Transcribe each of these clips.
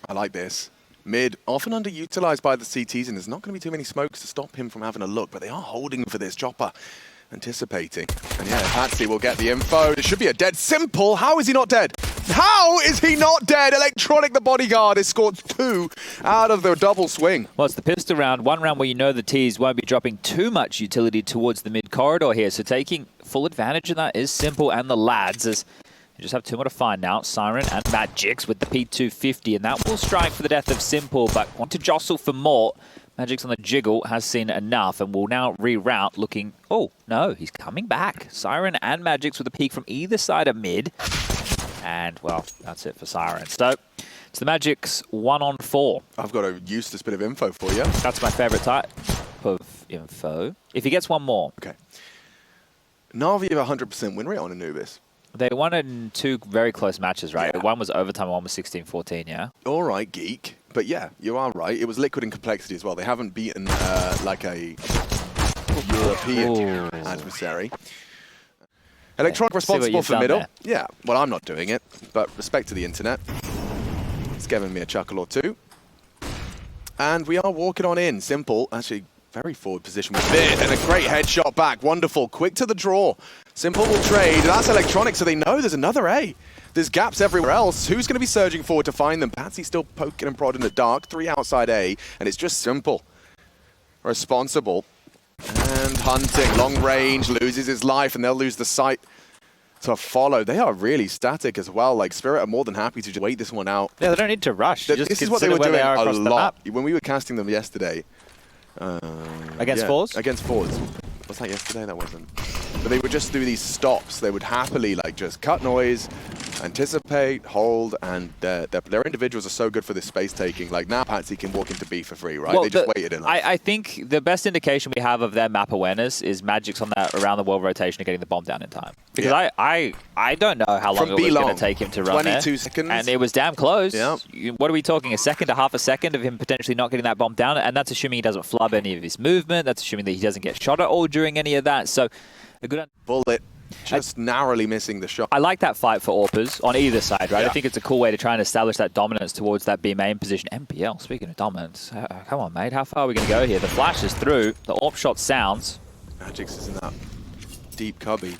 I like this. Mid, often underutilized by the CTs, and there's not going to be too many smokes to stop him from having a look, but they are holding for this. Chopper anticipating. And yeah, Patsy will get the info. It should be a dead. Simple. How is he not dead? How is he not dead? Electronic, the bodyguard, has scored 2 out of the double swing. Well, it's the pistol round. One round where you know the Ts won't be dropping too much utility towards the mid corridor here. So taking full advantage of that is Simple and the lads as you just have 2 more to find now. Siren and Magix with the P250, and that will strike for the death of Simple, but want to jostle for more. Magix on the jiggle has seen enough and will now reroute looking... Oh, no, he's coming back. Siren and Magix with a peek from either side of mid. And, well, that's it for Siren. So, it's the Magix 1-on-4. I've got a useless bit of info for you. That's my favorite type of info. If he gets one more. Okay. NaVi have a 100% win rate on Anubis. They won it in 2 very close matches, right? Yeah. One was overtime, one was 16-14, yeah? All right, geek. But yeah, you are right. It was Liquid in complexity as well. They haven't beaten like a European adversary. Electronic responsible for middle. There. Yeah, well, I'm not doing it, but respect to the internet. It's giving me a chuckle or two. And we are walking on in. Simple, actually very forward position with it, and a great headshot back. Wonderful, quick to the draw. Simple will trade. That's Electronic, so they know there's another A. There's gaps everywhere else. Who's going to be surging forward to find them? Patsy's still poking and prodding in the dark. 3 outside A, and it's just Simple. Responsible. And hunting, long range, loses his life, and they'll lose the sight to follow. They are really static as well. Like, Spirit are more than happy to just wait this one out. Yeah, they don't need to rush. This is what they were doing a lot. When we were casting them yesterday. Against fours? Against fours. Was that yesterday? That wasn't. But they would just do these stops. They would happily, like, just cut noise, anticipate, hold, and their individuals are so good for this space taking. Like, now Patsy can walk into B for free, right? Well, they just waited in. I think the best indication we have of their map awareness is Magix on that around the world rotation and getting the bomb down in time. Because I don't know how long it was going to take him to run 22 seconds. And it was damn close. Yeah. What are we talking? A second to half a second of him potentially not getting that bomb down? And that's assuming he doesn't flub any of his movement. That's assuming that he doesn't get shot at all during any of that. So a good bullet. Just narrowly missing the shot. I like that fight for AWPers on either side, right? Yeah. I think it's a cool way to try and establish that dominance towards that B main position. MPL, speaking of dominance, come on, mate. How far are we going to go here? The flash is through. The AWP shot sounds. Magix is in that deep cubby.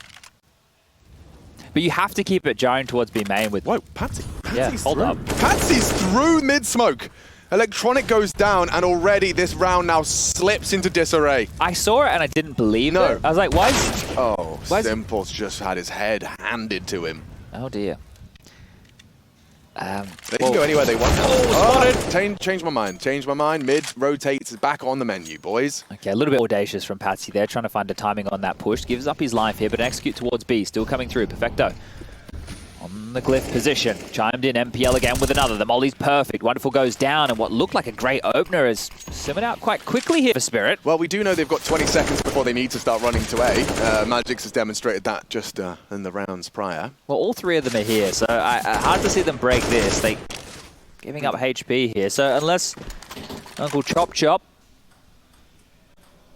But you have to keep it jarring towards B main with... Whoa, Patsy. Patsy's hold up. Patsy's through mid-smoke. Electronic goes down, and already this round now slips into disarray. I saw it, and I didn't believe it. I was like, why is... Oh, Simple's just had his head handed to him. Oh, dear. They can go anywhere they want. Change my mind. Change my mind. Mid rotates back on the menu, boys. Okay, a little bit audacious from Patsy there, trying to find the timing on that push. Gives up his life here, but execute towards B. Still coming through. Perfecto. On the glyph position. Chimed in MPL again with another. The molly's perfect. Wonderful goes down, and what looked like a great opener is simmered out quite quickly here for Spirit. Well, we do know they've got 20 seconds before they need to start running to A. Magix has demonstrated that just in the rounds prior. Well, all 3 of them are here, so hard to see them break this. They giving up HP here, so unless Uncle Chop Chop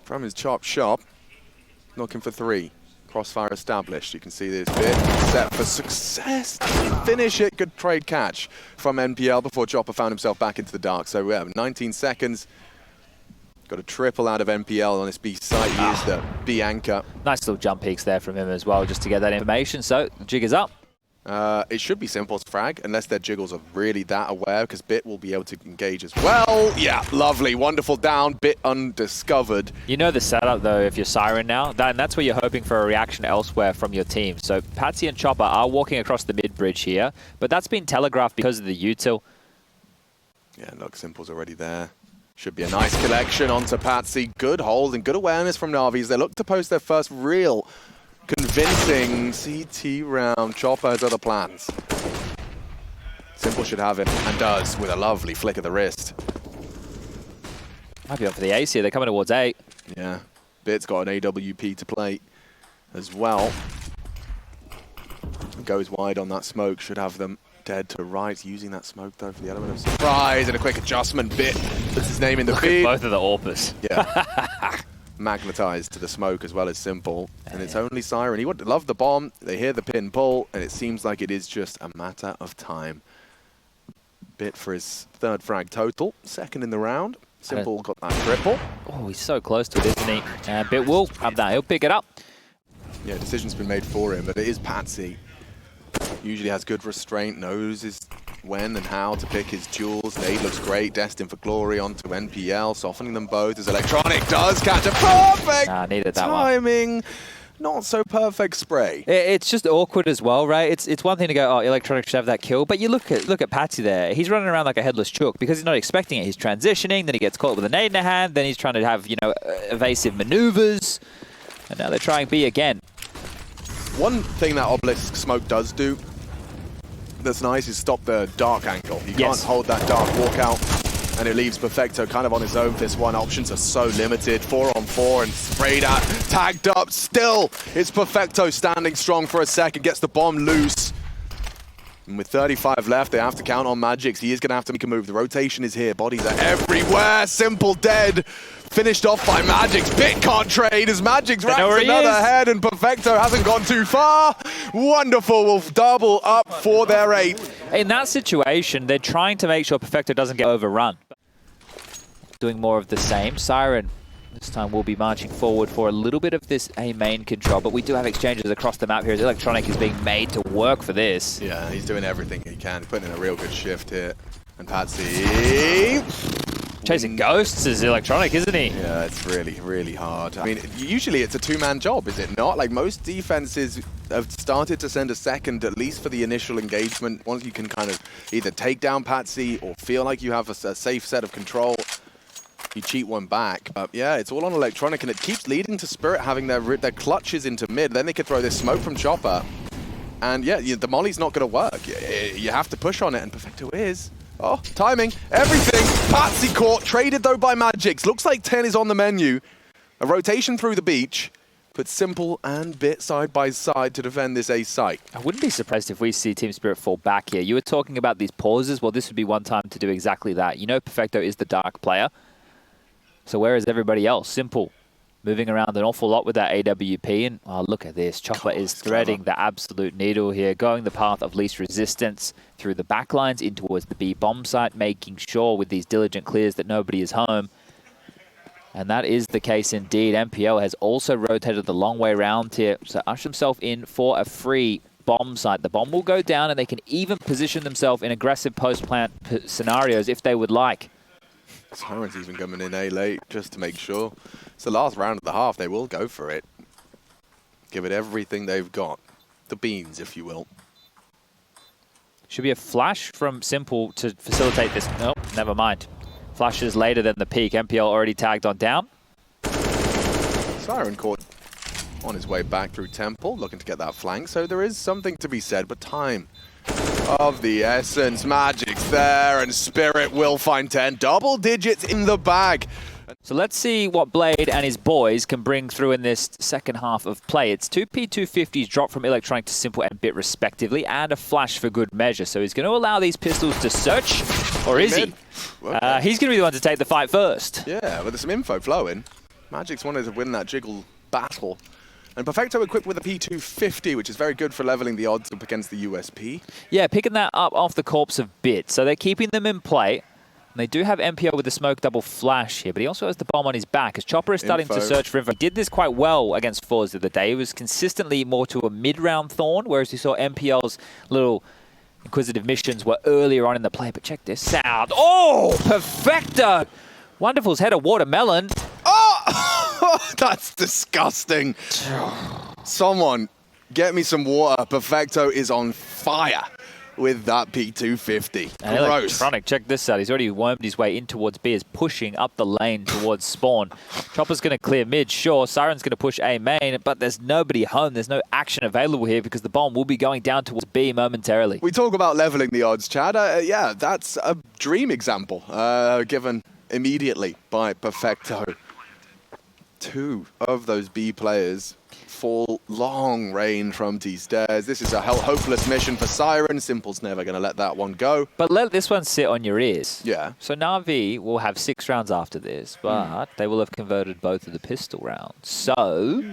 from his chop shop, looking for 3. Crossfire established. You can see this bit set for success. Finish it. Good trade catch from NPL before Chopper found himself back into the dark. So we have 19 seconds. Got a triple out of NPL on his B site. Used the B anchor. Nice little jump peeks there from him as well, just to get that information. So the jig is up. It should be Simple's frag, unless their jiggles are really that aware, because Bit will be able to engage as well. Yeah, lovely, wonderful down, Bit undiscovered. You know the setup, though, if you're Siren now, and that's where you're hoping for a reaction elsewhere from your team. So Patsy and Chopper are walking across the mid-bridge here, but that's been telegraphed because of the util. Yeah, look, Simple's already there. Should be a nice collection onto Patsy. Good hold and good awareness from NaVi as they look to post their first real convincing CT round. Chopper has other plans. Simple should have it, and does, with a lovely flick of the wrist. Might be up for the ace here. They're coming towards A. Yeah. Bit's got an AWP to play as well. Goes wide on that smoke. Should have them dead to right. Using that smoke, though, for the element of surprise and a quick adjustment. Bit puts his name in the feed. Both of the AWPers. Yeah. Magnetized to the smoke as well as Simple. And it's only Siren. He would love the bomb. They hear the pin pull, and it seems like it is just a matter of time. Bit for his third frag total. Second in the round. Simple got that triple. Oh, he's so close to it, isn't he? And Bit will have that. He'll pick it up. Yeah, decision's been made for him, but it is Patsy. Usually has good restraint, knows when and how to pick his duels. Nade looks great, destined for glory onto NPL, softening them both as Electronic does catch a perfect needed that timing. One. Not so perfect spray. It's just awkward as well, right? It's one thing to go, oh, Electronic should have that kill, but you look at Patsy there. He's running around like a headless chook because he's not expecting it. He's transitioning, then he gets caught with a nade in the hand, then he's trying to have, evasive maneuvers, and now they're trying B again. One thing that Obelisk Smoke does do that's nice is stop the dark angle. You can't hold that dark walkout, and it leaves Perfecto kind of on his own. This one, options are so limited. 4-on-4 and sprayed at, tagged up. Still, it's Perfecto standing strong for a second, gets the bomb loose. And with 35 left, they have to count on Magix. He is going to have to make a move. The rotation is here. Bodies are everywhere. Simple dead. Finished off by Magix. Bit can't trade as Magix racks another head, and Perfecto hasn't gone too far. Wonderful. Will double up for their 8th. In that situation, they're trying to make sure Perfecto doesn't get overrun. Doing more of the same. Siren this time will be marching forward for a little bit of this A main control, but we do have exchanges across the map here as Electronic is being made to work for this. Yeah, he's doing everything he can. He's putting in a real good shift here. And Patsy... Chasing ghosts is Electronic, isn't he? Yeah, it's really, really hard. I mean, usually it's a two-man job, is it not? Like, most defenses have started to send a second, at least for the initial engagement. Once you can kind of either take down Patsy or feel like you have a safe set of control, you cheat one back. But yeah, it's all on Electronic, and it keeps leading to Spirit having their clutches into mid. Then they could throw this smoke from Chopper. And yeah, the molly's not going to work. You have to push on it, and Perfecto is. Oh, timing, everything. Patsy caught, traded though by Magix. Looks like 10 is on the menu. A rotation through the beach. Put Simple and Bit side by side to defend this A site. I wouldn't be surprised if we see Team Spirit fall back here. You were talking about these pauses. Well, this would be one time to do exactly that. You know Perfecto is the dark player. So where is everybody else? Simple. Moving around an awful lot with that AWP. And oh, look at this. Chopper is threading the absolute needle here, going the path of least resistance through the backlines in towards the B bomb site, making sure with these diligent clears that nobody is home. And that is the case indeed. MPL has also rotated the long way around here. So usher himself in for a free bomb site. The bomb will go down, and they can even position themselves in aggressive post-plant scenarios if they would like. Siren's even coming in A late just to make sure. It's the last round of the half. They will go for it. Give it everything they've got. The beans, if you will. Should be a flash from Simple to facilitate this. Nope, never mind. Flashes later than the peak. MPL already tagged on down. Siren caught on his way back through Temple, looking to get that flank. So there is something to be said, but time of the essence. Magic's there, and Spirit will find 10. Double digits in the bag. So let's see what Blade and his boys can bring through in this second half of play. It's two P250s dropped from Electronic to Simple and Bit respectively, and a flash for good measure. So he's going to allow these pistols to search, or is he? Okay. He's going to be the one to take the fight first. Yeah, but there's some info flowing. Magic's wanted to win that jiggle battle. And Perfecto equipped with a P250, which is very good for leveling the odds up against the USP. Yeah, picking that up off the corpse of Bit. So they're keeping them in play. And they do have MPL with the smoke double flash here, but he also has the bomb on his back as Chopper is starting to search for info. He did this quite well against Fours the other day. He was consistently more to a mid-round Thorn, whereas you saw MPL's little inquisitive missions were earlier on in the play. But check this out. Oh, Perfecto! Wonderful's head of watermelon. Oh, that's disgusting. Someone get me some water. Perfecto is on fire with that P250. And gross. Electronic, check this out. He's already wormed his way in towards B, is pushing up the lane towards spawn. Chopper's going to clear mid, sure. Siren's going to push A main, but there's nobody home. There's no action available here because the bomb will be going down towards B momentarily. We talk about leveling the odds, Chad. Yeah, that's a dream example given immediately by Perfecto. Two of those B players fall long range from T stairs. This is a hopeless mission for Siren. Simple's never going to let that one go. But let this one sit on your ears. Yeah. So NaVi will have 6 rounds after this, but they will have converted both of the pistol rounds. So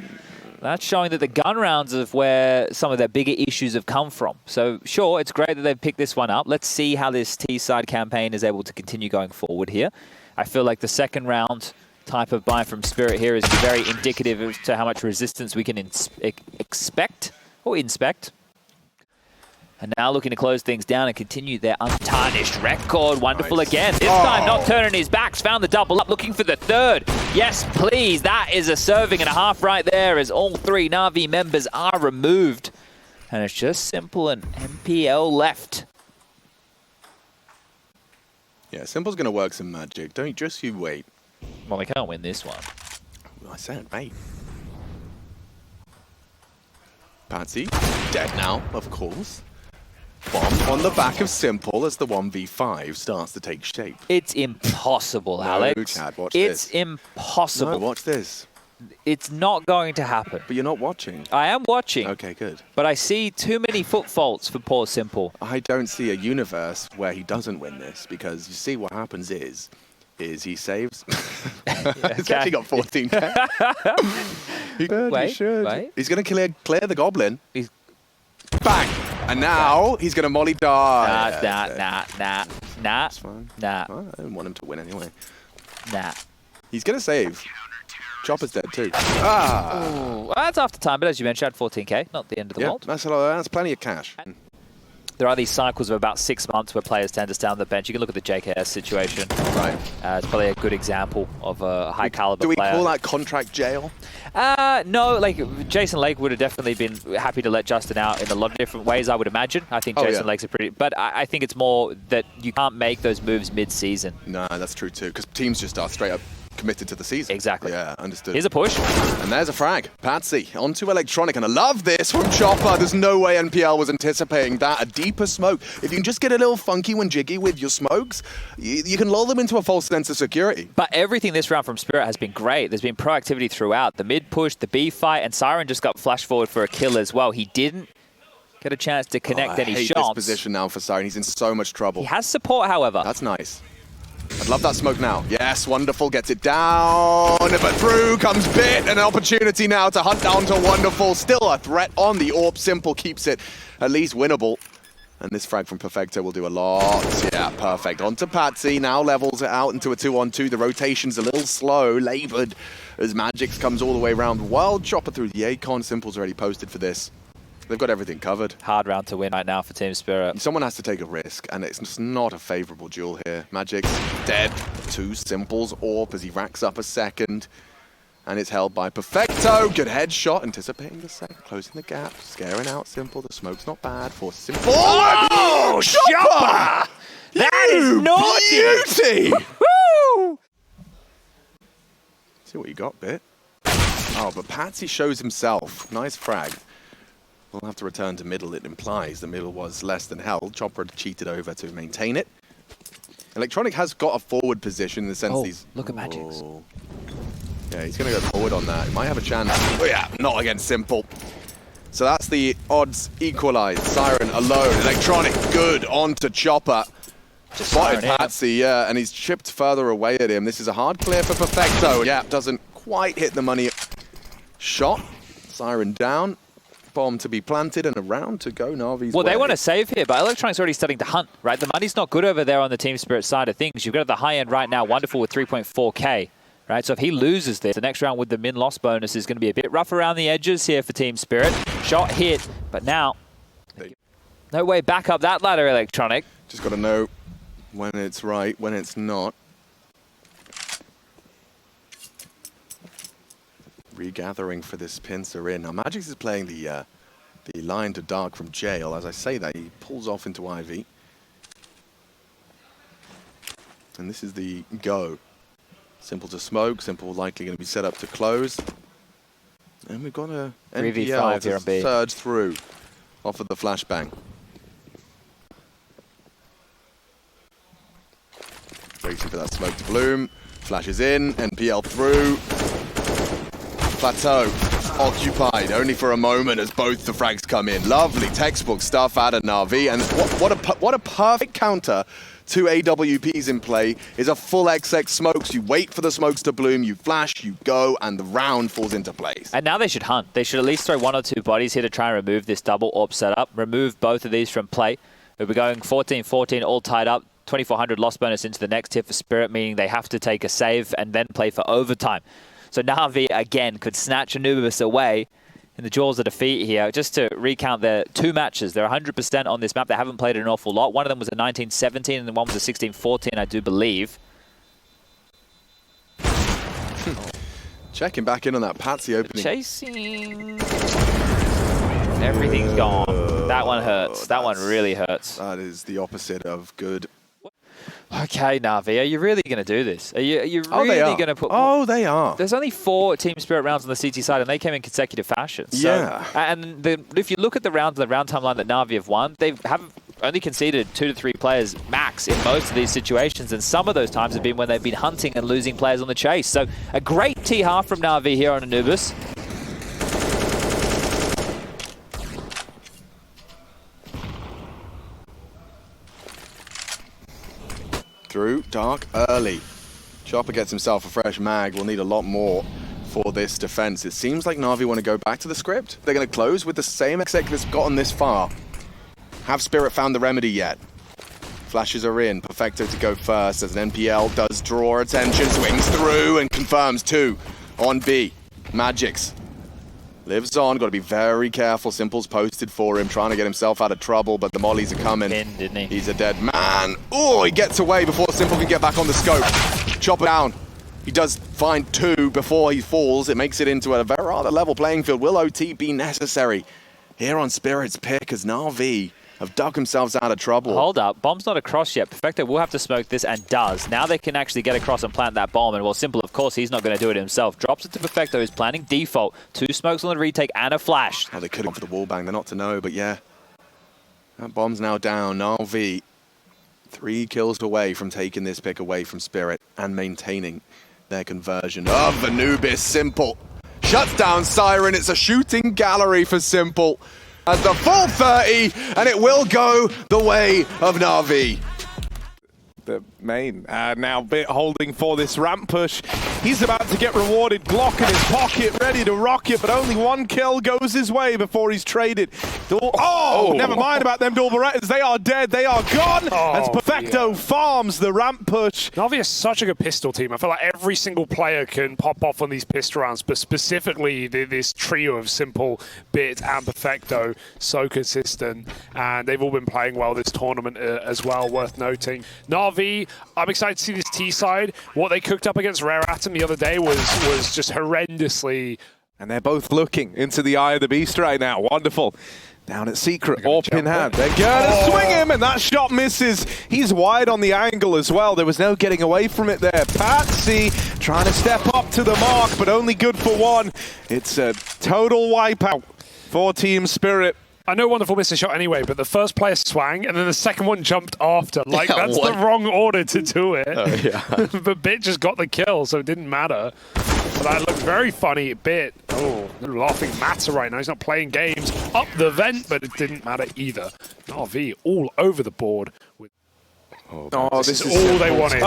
That's showing that the gun rounds of where some of their bigger issues have come from. So sure, it's great that they've picked this one up. Let's see how this T-side campaign is able to continue going forward here. I feel like the second round type of buy from Spirit here is very indicative as to how much resistance we can expect or inspect. And now looking to close things down and continue their untarnished record. Wonderful Nice. again. This time not turning his backs. Found the double up, looking for the third. Yes, please. That is a serving and a half right there as all three NaVi members are removed. And it's just simple and MPL left. Yeah, Simple's going to work some magic. Don't just you wait. Well, we can't win this one. I said, mate. Patsy, dead now, of course. Bomb on the back of Simple as the 1v5 starts to take shape. It's impossible, No, Alex. Chad, watch it's this. impossible. No, watch this. It's not going to happen. But you're not watching. I am watching. Okay, good. But I see too many foot faults for poor Simple. I don't see a universe where he doesn't win this, because you see what happens is he saves. He's actually got 14k. He should. Wait. He's going to clear the goblin. He's Bang! And now he's going to molly die. Nah. That's fine. Nah. Well, I didn't want him to win anyway. Nah. He's going to save. Chopper's dead too. Ah! Ooh, well, that's after time, but as you mentioned, 14k, not the end of the Yeah, world. that's plenty of cash. There are these cycles of about 6 months where players tend to stay on the bench. You can look at the JKS situation. Right. It's probably a good example of a high caliber Do we player. call that contract jail? No, like Jason Lake would have definitely been happy to let Justin out in a lot of different ways, I would imagine. I think Jason Lake's a pretty... But I think it's more that you can't make those moves mid-season. No, that's true too, because teams just are straight up committed to the season. Exactly. Yeah, understood. Here's a push. And there's a frag. Patsy onto Electronic, and I love this from Chopper. There's no way NPL was anticipating that. A deeper smoke. If you can just get a little funky when jiggy with your smokes, you can lull them into a false sense of security. But everything this round from Spirit has been great. There's been proactivity throughout. The mid push, the B fight, and Siren just got flash forward for a kill as well. He didn't get a chance to connect any I hate shots. this position now for Siren. He's in so much trouble. He has support, however. That's nice. I'd love that smoke now. Yes, wonderful. Gets it down. But through comes Bit. An opportunity now to hunt down to Wonderful. Still a threat on the AWP. Simple keeps it at least winnable. And this frag from Perfecto will do a lot. Yeah, perfect. On to Patsy. Now levels it out into a 2-on-2. The rotation's a little slow, labored, as Magix comes all the way around. Wild Chopper through the Acon. Simple's already posted for this. They've got everything covered. Hard round to win right now for Team Spirit. Someone has to take a risk, and it's just not a favorable duel here. Magix dead. Two Simples. AWP as he racks up a second. And it's held by Perfecto. Good headshot. Anticipating the second. Closing the gap. Scaring out Simple. The smoke's not bad for Simple. Oh, Chopper! That is naughty! Beauty! Woo! See what you got, Bit. Oh, but Patsy shows himself. Nice frag. We'll have to return to middle. It implies the middle was less than held. Chopper had cheated over to maintain it. Electronic has got a forward position in the sense he's... look at Magix. Oh. Yeah, he's going to go forward on that. He might have a chance. Oh yeah, not against Simple. So that's the odds equalized. Siren alone. Electronic good on to Chopper. Just Spotted Siren Patsy, yeah, and he's chipped further away at him. This is a hard clear for Perfecto. Yeah, doesn't quite hit the money shot. Siren down. Bomb to be planted and a round to go NaVi's Well, way. they want to save here, but Electronic's already starting to hunt, right? The money's not good over there on the Team Spirit side of things. You've got the high end right now, Wonderful with 3.4k, right? So if he loses this, the next round with the min-loss bonus is going to be a bit rough around the edges here for Team Spirit. Shot hit, but now, no way back up that ladder, Electronic. Just got to know when it's right, when it's not. Regathering for this pincer in. Now Magix is playing the line to dark from jail. As I say that, he pulls off into IV. And this is the go. Simple to smoke. Simple likely going to be set up to close. And we've got a 3v5 here on B. surge through off of the flashbang. Waiting for that smoke to bloom. Flashes in. NPL through. Plateau. occupied, only for a moment as both the frags come in. Lovely textbook stuff out of NaVi, and what a perfect counter to AWPs in play is a full XX smokes. You wait for the smokes to bloom, you flash, you go, and the round falls into place. And now they should hunt. They should at least throw 1 or 2 bodies here to try and remove this double AWP setup, remove both of these from play. We'll be going 14-14, all tied up. 2,400 loss bonus into the next tier for Spirit, meaning they have to take a save and then play for overtime. So NaVi, again, could snatch Anubis away in the jaws of defeat here. Just to recount their 2 matches, they're 100% on this map. They haven't played an awful lot. One of them was a 19-17 and the one was a 16-14, I do believe. Checking back in on that Patsy opening. Chasing. Everything's gone. That one hurts. That one really hurts. That is the opposite of good. Okay, NaVi, are you really going to do this? Are you really going to put... Oh, they are. There's only 4 Team Spirit rounds on the CT side, and they came in consecutive fashion. So, yeah. And if you look at the rounds, the round timeline that NaVi have won, they have only conceded 2 to 3 players max in most of these situations, and some of those times have been when they've been hunting and losing players on the chase. So a great T-half from NaVi here on Anubis. Through dark early. Chopper gets himself a fresh mag. We'll need a lot more for this defense. It seems like NaVi want to go back to the script. They're going to close with the same exec that's gotten this far. Have Spirit found the remedy yet? Flashes are in. Perfecto to go first as an NPL does draw attention. Swings through and confirms 2 on B. Magix lives on. Got to be very careful. Simple's posted for him, trying to get himself out of trouble, but the mollies are coming. Didn't he? He's a dead man. Oh, he gets away before Simple can get back on the scope. Chopper down. He does find 2 before he falls. It makes it into a very rather level playing field. Will OT be necessary here on Spirit's pick as NaVi have dug themselves out of trouble? Hold up. Bomb's not across yet. Perfecto will have to smoke this and does. Now they can actually get across and plant that bomb. And well, Simple, of course, he's not going to do it himself. Drops it to Perfecto, who's planning default. 2 smokes on the retake and a flash. Oh, they could have gone for the wall bang. They're not to know, but yeah. That bomb's now down. NaVi 3 kills away from taking this pick away from Spirit and maintaining their conversion of Anubis. Simple shuts down Siren. It's a shooting gallery for Simple at the full 30, and it will go the way of NaVi. The main now bit holding for this ramp push. He's about to get rewarded. Glock in his pocket, ready to rock it, but only 1 kill goes his way before he's traded. Never mind about them dual Berettas. They are dead. They are gone. As Perfecto farms the ramp push. NaVi is such a good pistol team. I feel like every single player can pop off on these pistol rounds, but specifically this trio of Simple, Bit, and Perfecto, so consistent. And they've all been playing well this tournament as well, worth noting. NaVi, I'm excited to see this T side. What they cooked up against Rare Atom the other day was just horrendously. And they're both looking into the eye of the beast right now. Wonderful. Down at Secret, AWP in hand. They're gonna swing him, and that shot misses. He's wide on the angle as well. There was no getting away from it there. Patsy trying to step up to the mark, but only good for 1. It's a total wipeout for Team Spirit. I know Wonderful missed a shot anyway, but the first player swang, and then the second one jumped after. Like, that's the wrong order to do it. Oh, yeah. But Bit just got the kill, so it didn't matter. But that looked very funny. Bit, laughing matter right now. He's not playing games up the vent, but it didn't matter either. NaVi all over the board with. This is all they wanted.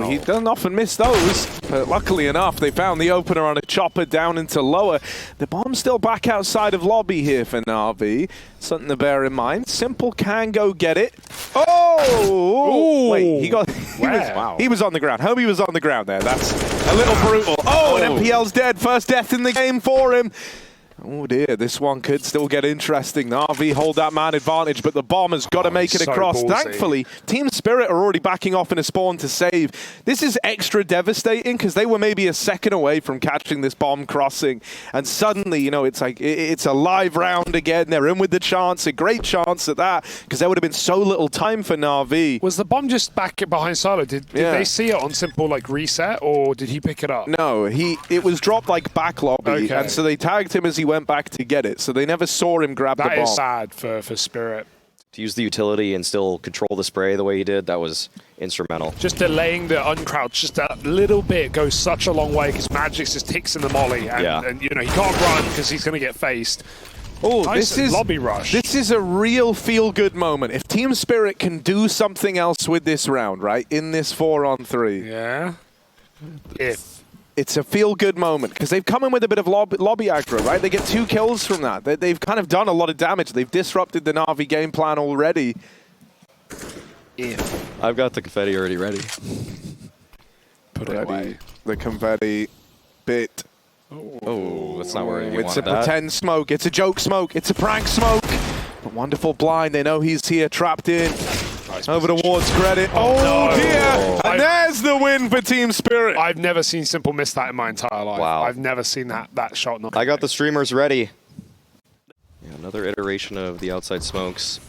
He doesn't often miss those, but luckily enough, they found the opener on a chopper down into lower. The bomb's still back outside of lobby here for NaVi. Something to bear in mind. Simple can go get it. Wait, he was on the ground. Hobie was on the ground there. That's a little brutal. And NPL's dead. First death in the game for him. Oh dear, this one could still get interesting. NaVi hold that man advantage, but the bomb has got to make it across. Ballsy. Thankfully, Team Spirit are already backing off in a spawn to save. This is extra devastating because they were maybe a second away from catching this bomb crossing. And suddenly, it's like, it's a live round again. They're in with the chance, a great chance at that, because there would have been so little time for NaVi. Was the bomb just back behind Silo? Did they see it on Simple, like, reset, or did he pick it up? No, it was dropped, like, back lobby, and so they tagged him as he went back to get it, so they never saw him grab the bomb. That is sad for Spirit. to use the utility and still control the spray the way he did, that was instrumental. Just delaying the uncrouch just a little bit goes such a long way because Magix just ticks in the molly, and you know, he can't run because he's going to get faced. Oh, nice this is lobby rush. This is a real feel-good moment. If Team Spirit can do something else with this round, right, in this 4-on-3. Yeah. It's a feel-good moment because they've come in with a bit of lobby aggro, right? They get 2 kills from that. They've kind of done a lot of damage. They've disrupted the NaVi game plan already. I've got the confetti already ready. Put it away. The confetti bit. Oh, that's not where you It's a wanted that. pretend smoke. It's a joke smoke. It's a prank smoke. A wonderful blind. They know he's here, trapped in. Nice Over position. towards credit. Oh, no. dear. And there's the win for Team Spirit. I've never seen Simple miss that in my entire life. Wow. I've never seen that shot. Not I got the streamers ready. Yeah, another iteration of the outside smokes.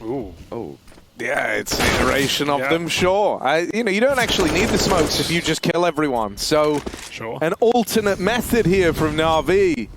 Ooh. Oh. Yeah, it's an iteration of them, sure. You know, you don't actually need the smokes if you just kill everyone. So, an alternate method here from NaVi.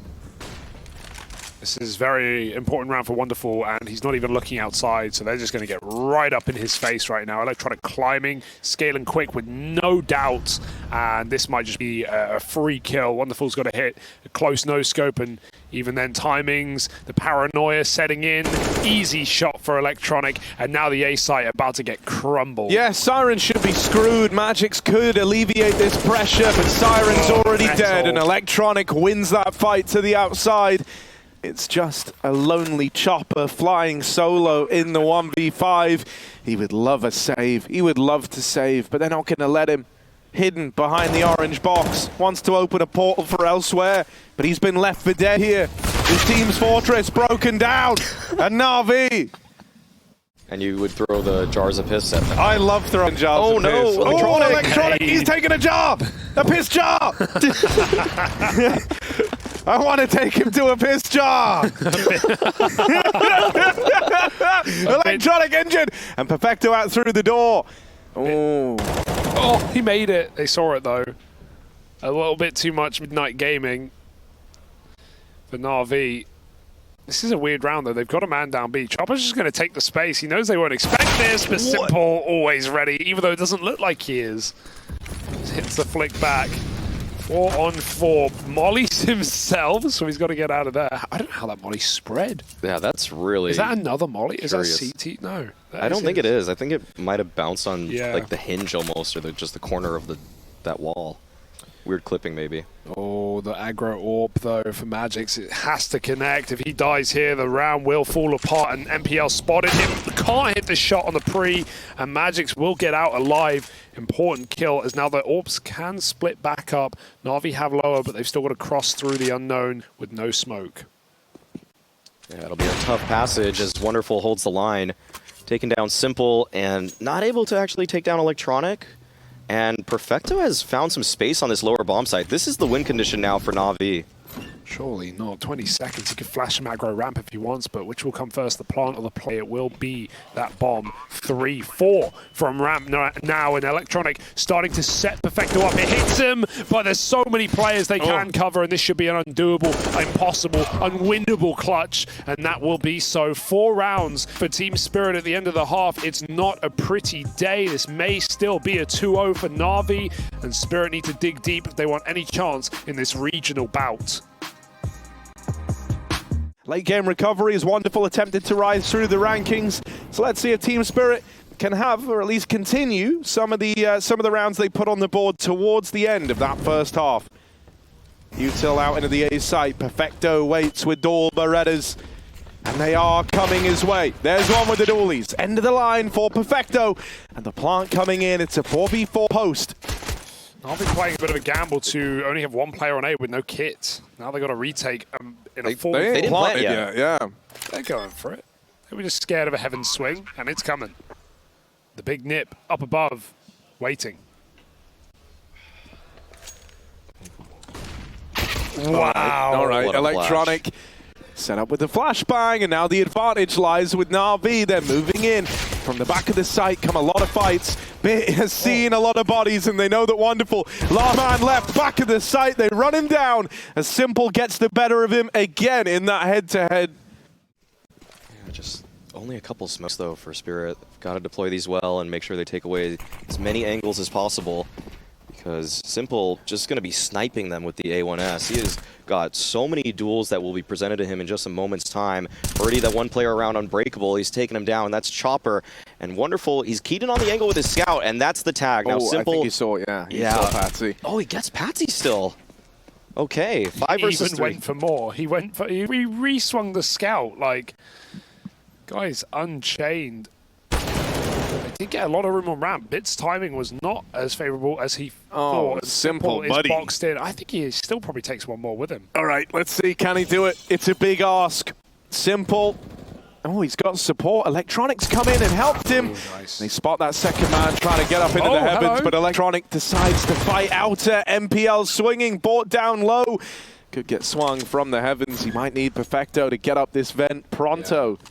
This is very important round for Wonderful, and he's not even looking outside, so they're just going to get right up in his face right now. Electronic climbing, scaling quick with no doubt, and this might just be a free kill. Wonderful's got to hit a close no-scope, and even then timings, the paranoia setting in. Easy shot for Electronic, and now the A site about to get crumbled. Yeah, Siren should be screwed. Magix could alleviate this pressure, but Siren's already dead, and Electronic wins that fight to the outside. It's just a lonely Chopper flying solo in the 1v5. He would love a save. He would love to save, but they're not going to let him. Hidden behind the orange box. Wants to open a portal for elsewhere, but he's been left for dead here. His team's fortress broken down, and NaVi. And you would throw the jars of piss at them. I love throwing jars of piss. Electronic. Electronic! He's taking a jar! A piss jar! I want to take him to a piss jar! Electronic engine! And Perfecto out through the door. Oh, he made it. They saw it, though. A little bit too much midnight gaming for NaVi. This is a weird round, though. They've got a man down B. Chopper's just going to take the space. He knows they won't expect this, but Simple always ready, even though it doesn't look like he is. Hits the flick back. 4-on-4. Mollies himself, so he's got to get out of there. I don't know how that molly spread. Yeah, that's really... Is that another molly? Is curious. that CT? No. I don't think it is. I think it might have bounced on Yeah. like the hinge almost, or just the corner of that wall. Weird clipping, maybe. Oh, the aggro orb, though, for Magix. It has to connect. If he dies here, the round will fall apart, and NPL spotted him. Can't hit the shot on the pre, and Magix will get out alive. Important kill, as now the orbs can split back up. NaVi have lower, but they've still got to cross through the unknown with no smoke. Yeah, it'll be a tough passage as Wonderful holds the line. Taking down Simple and not able to actually take down Electronic. And Perfecto has found some space on this lower bomb site. This is the win condition now for NaVi. Surely not. 20 seconds. He could flash him aggro ramp if he wants, but which will come first, the plant or the play? It will be that bomb. 3-4 from ramp now, and Electronic starting to set Perfecto up. It hits him, but there's so many players they can cover, and this should be an undoable, impossible, unwinnable clutch, and that will be so. 4 rounds for Team Spirit at the end of the half. It's not a pretty day. This may still be a 2-0 for NaVi, and Spirit need to dig deep if they want any chance in this regional bout. Late game recovery is Wonderful, attempted to rise through the rankings. So let's see if Team Spirit can have, or at least continue, some of the rounds they put on the board towards the end of that first half. Util out into the A site. Perfecto waits with dual Berettas, and they are coming his way. There's one with the dualies. End of the line for Perfecto, and the plant coming in. It's a 4v4 post. NaVi playing a bit of a gamble to only have one player on A with no kit. Now they got to retake in a full. They didn't plant it yet. Yeah. They're going for it. They were just scared of a heaven swing, and it's coming. The big nip up above, waiting. Wow. All right, What a Electronic set up with the flashbang, and now the advantage lies with NaVi. They're moving in. From the back of the site come a lot of fights. Bit has seen a lot of bodies, and they know that Wonderful. Last man left, back of the site. They run him down as Simple gets the better of him again in that head-to-head. Yeah, just Only a couple smokes, though, for Spirit. Got to deploy these well and make sure they take away as many angles as possible, because Simple just going to be sniping them with the A1S. He has got so many duels that will be presented to him in just a moment's time. Already that one player around Unbreakable, he's taking him down. That's Chopper. And Wonderful, he's keyed in on the angle with his scout, and that's the tag. Now, Simple... I think he saw it, yeah. He saw Patsy. Oh, he gets Patsy still. Okay, 5 versus 3. He even went for more. He re-swung the scout. Like, guys, Unchained. They did get a lot of room on ramp. Bit's timing was not as favorable as he thought. Simple, is buddy. Boxed in. I think he still probably takes one more with him. All right, let's see. Can he do it? It's a big ask. Simple. Oh, he's got support. Electronics come in and helped him. Oh, nice. They spot that second man trying to get up into the heavens, hello. but Electronic decides to fight outer. MPL swinging, brought down low. Could get swung from the heavens. He might need Perfecto to get up this vent pronto. Yeah.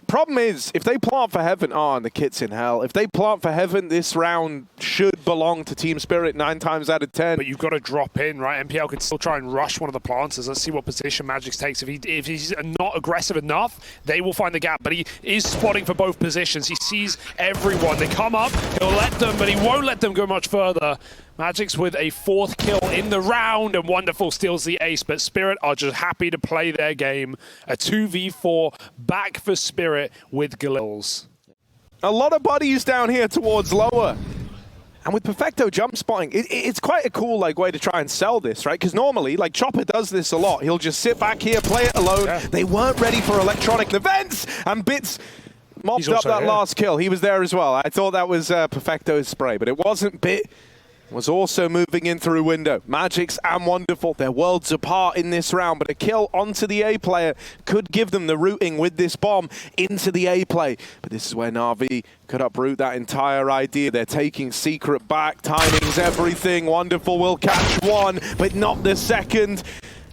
Problem is, if they plant for heaven, and the kit's in hell. If they plant for heaven, this round should belong to Team Spirit 9 times out of 10. But you've got to drop in, right? MPL could still try and rush one of the planters. Let's see what position Magix takes. If he's not aggressive enough, they will find the gap. But he is spotting for both positions. He sees everyone. They come up, he'll let them, but he won't let them go much further. Magix with a 4th kill in the round, and Wonderful steals the ace, but Spirit are just happy to play their game. A 2v4 back for Spirit with Galils. A lot of bodies down here towards lower. And with Perfecto jump spotting, it's quite a cool way to try and sell this, right? Because normally, Chopper does this a lot. He'll just sit back here, play it alone. Yeah. They weren't ready for Electronic events, and Bits mopped up that last kill. He was there as well. I thought that was Perfecto's spray, but it wasn't. Bit was also moving in through window. Magix and Wonderful, they're worlds apart in this round, but a kill onto the A player could give them the rooting with this bomb into the A play. But this is where NaVi could uproot that entire idea. They're taking Secret back, timing's everything. Wonderful will catch one, but not the second.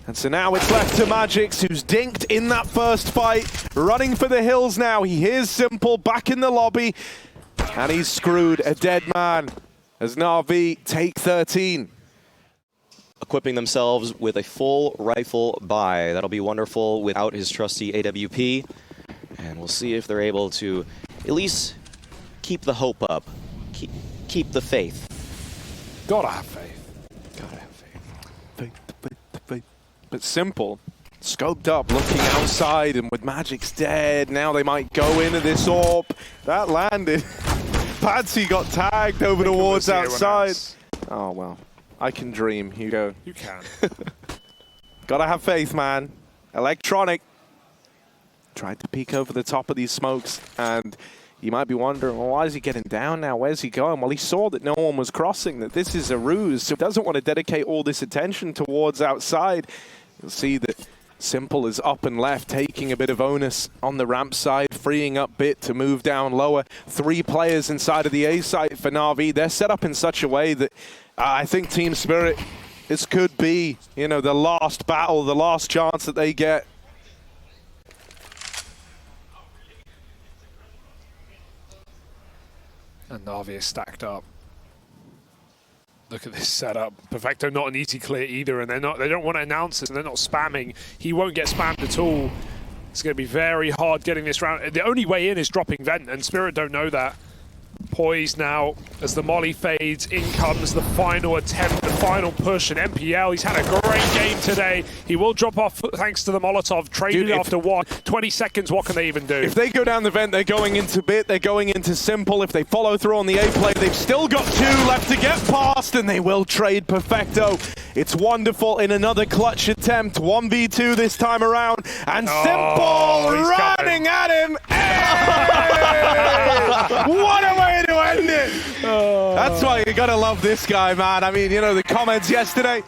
And so now it's left to Magix, who's dinked in that first fight, running for the hills now. He hears Simple back in the lobby, and he's screwed, a dead man. As NaVi take 13. Equipping themselves with a full rifle buy. That'll be Wonderful without his trusty AWP. And we'll see if they're able to at least keep the hope up. Keep the faith. Gotta have faith. Gotta have faith. Faith. But Simple, scoped up, looking outside, and with Magix dead, now they might go into this orb. That landed. Patsy got tagged over towards outside. Oh, well. I can dream, Hugo. You can. Gotta have faith, man. Electronic tried to peek over the top of these smokes, and you might be wondering, well, why is he getting down now? Where's he going? Well, he saw that no one was crossing, that this is a ruse, so he doesn't want to dedicate all this attention towards outside. You'll see that Simple is up and left, taking a bit of onus on the ramp side, freeing up Bit to move down lower. 3 players inside of the A site for NaVi. They're set up in such a way that I think Team Spirit, this could be, the last battle, the last chance that they get. And NaVi is stacked up. Look at this setup. Perfecto not an easy clear either, and they don't want to announce it, and they're not spamming. He won't get spammed at all. It's going to be very hard getting this round. The only way in is dropping Vent, and Spirit don't know that. Poised now as the molly fades. In comes the final attempt, the final push, and MPL, he's had a great game today. He will drop off thanks to the Molotov. Traded after 20 seconds, what can they even do? If they go down the vent, they're going into Bit, they're going into Simple. If they follow through on the A play, they've still got 2 left to get past, and they will trade Perfecto. It's Wonderful in another clutch attempt, 1v2 this time around, and Simple running at him. What a way to end it! That's why you gotta love this guy, man. I mean, the comments yesterday.